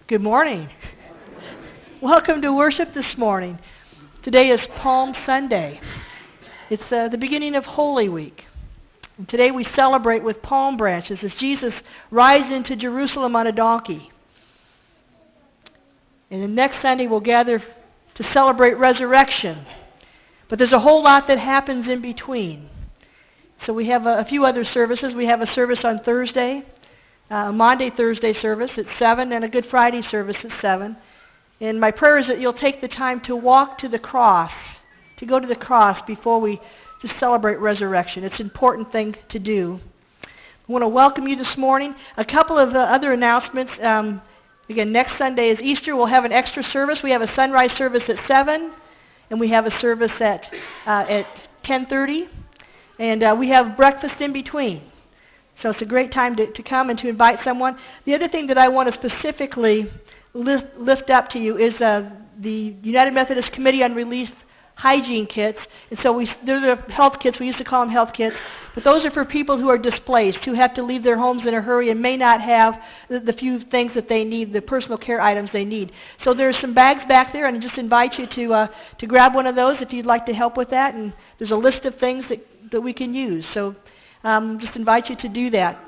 Good morning. Welcome to worship this morning. Today is Palm Sunday. It's the beginning of Holy Week. And today we celebrate with palm branches as Jesus rides into Jerusalem on a donkey. And then next Sunday we'll gather to celebrate resurrection. But there's a whole lot that happens in between. So we have a few other services. We have a service on Thursday, a Maundy Thursday service at 7, and a Good Friday service at 7. And my prayer is that you'll take the time to walk to the cross, to go to the cross before we just celebrate resurrection. It's an important thing to do. I want to welcome you this morning. A couple of other announcements. Again, next Sunday is Easter. We'll have an extra service. We have a sunrise service at 7, and we have a service at 10:30. And we have breakfast in between. So it's a great time to come and to invite someone. The other thing that I want to specifically lift up to you is the United Methodist Committee on Relief Hygiene Kits. And so they're the health kits. We used to call them health kits. But those are for people who are displaced, who have to leave their homes in a hurry and may not have the few things that they need, the personal care items they need. So there's some bags back there, and I just invite you to grab one of those if you'd like to help with that. And there's a list of things that we can use. So just invite you to do that.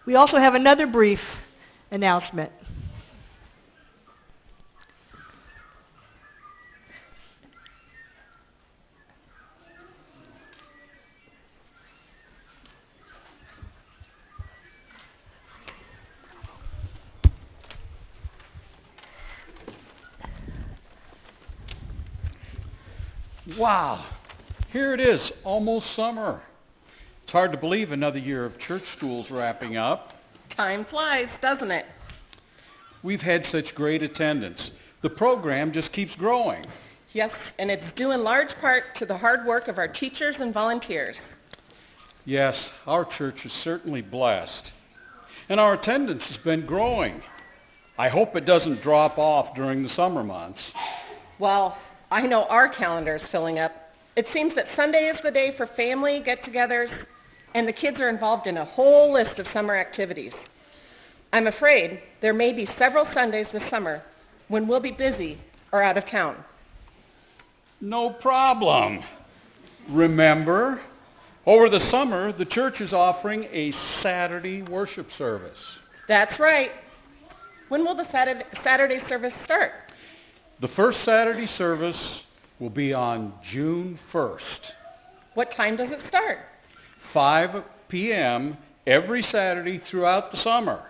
We also have another brief announcement. Wow, here it is, almost summer. It's hard to believe another year of church school's wrapping up. Time flies, doesn't it? We've had such great attendance. The program just keeps growing. Yes, and it's due in large part to the hard work of our teachers and volunteers. Yes, our church is certainly blessed. And our attendance has been growing. I hope it doesn't drop off during the summer months. Well, I know our calendar is filling up. It seems that Sunday is the day for family get-togethers, and the kids are involved in a whole list of summer activities. I'm afraid there may be several Sundays this summer when we'll be busy or out of town. No problem. Remember, over the summer, the church is offering a Saturday worship service. That's right. When will the Saturday service start? The first Saturday service will be on June 1st. What time does it start? 5 p.m. every Saturday throughout the summer.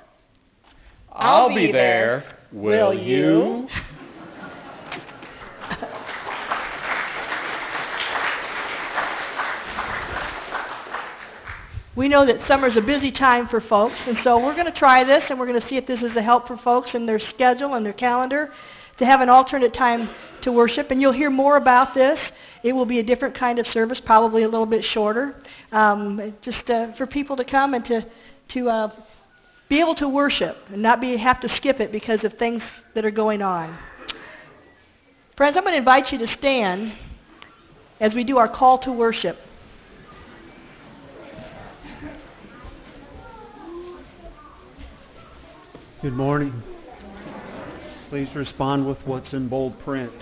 I'll be there. Will you? We know that summer's a busy time for folks, and so we're going to try this, and we're going to see if this is a help for folks in their schedule and their calendar to have an alternate time to worship. And you'll hear more about this. It will be a different kind of service, probably a little bit shorter, just for people to come and to be able to worship and not have to skip it because of things that are going on. Friends, I'm going to invite you to stand as we do our call to worship. Good morning. Please respond with what's in bold print.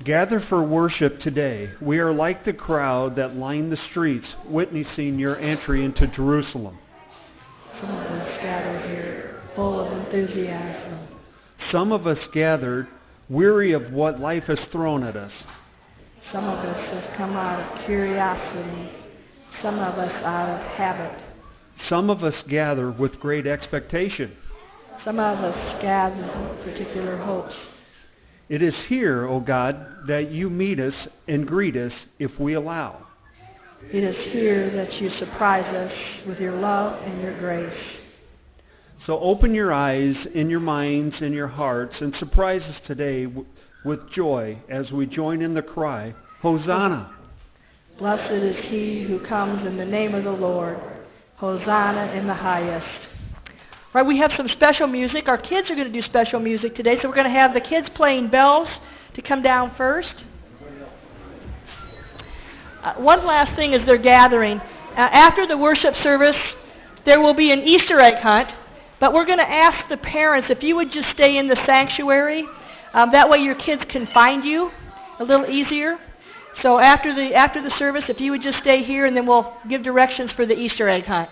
Gather for worship today. We are like the crowd that lined the streets witnessing your entry into Jerusalem. Some of us gathered here full of enthusiasm. Some of us gathered weary of what life has thrown at us. Some of us have come out of curiosity. Some of us out of habit. Some of us gather with great expectation. Some of us gather with particular hopes. It is here, O God, that you meet us and greet us if we allow. It is here that you surprise us with your love and your grace. So open your eyes and your minds and your hearts and surprise us today with joy as we join in the cry, Hosanna! Blessed is he who comes in the name of the Lord. Hosanna in the highest. All right, we have some special music. Our kids are going to do special music today, so we're going to have the kids playing bells to come down first. One last thing as they're gathering. After the worship service, there will be an Easter egg hunt. But we're going to ask the parents if you would just stay in the sanctuary. That way your kids can find you a little easier. So after the service, if you would just stay here, and then we'll give directions for the Easter egg hunt.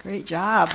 Great job.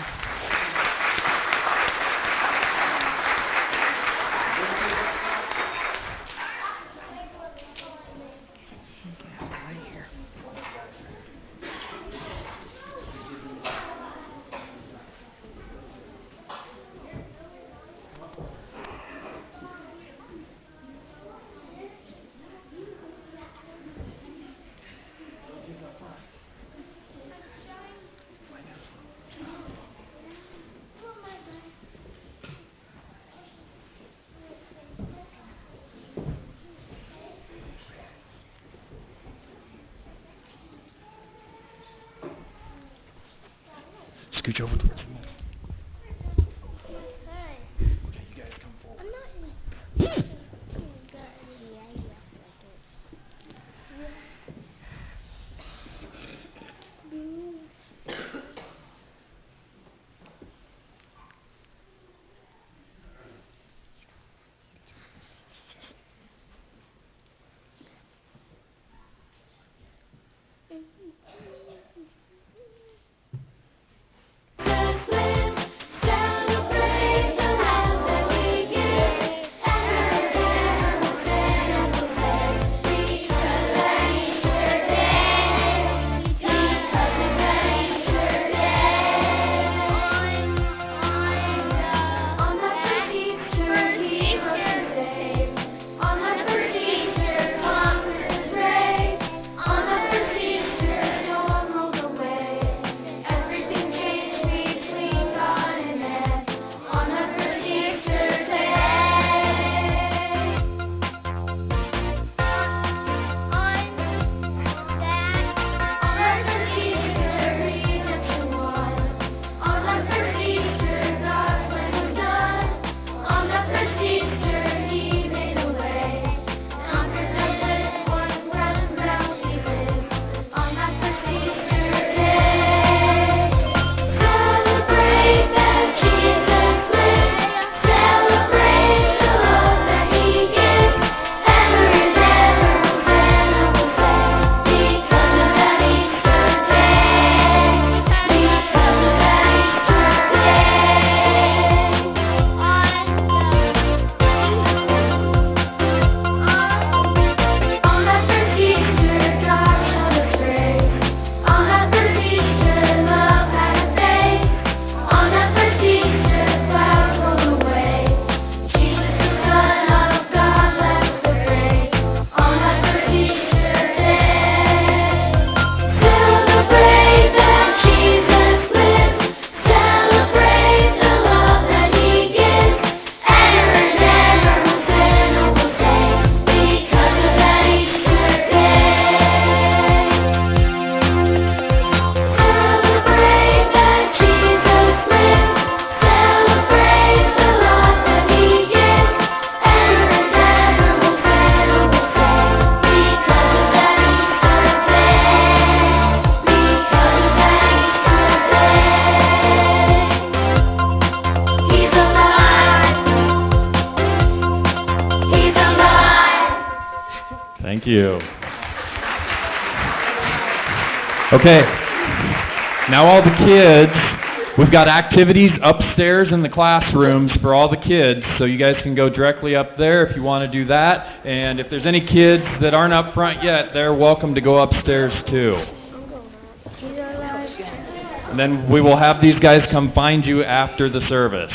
Scooch over towards me. Okay, you guys come forward. On the first Easter, Thank you. Okay. Now all the kids, we've got activities upstairs in the classrooms for all the kids, so you guys can go directly up there if you want to do that. And if there's any kids that aren't up front yet, they're welcome to go upstairs too. And then we will have these guys come find you after the service.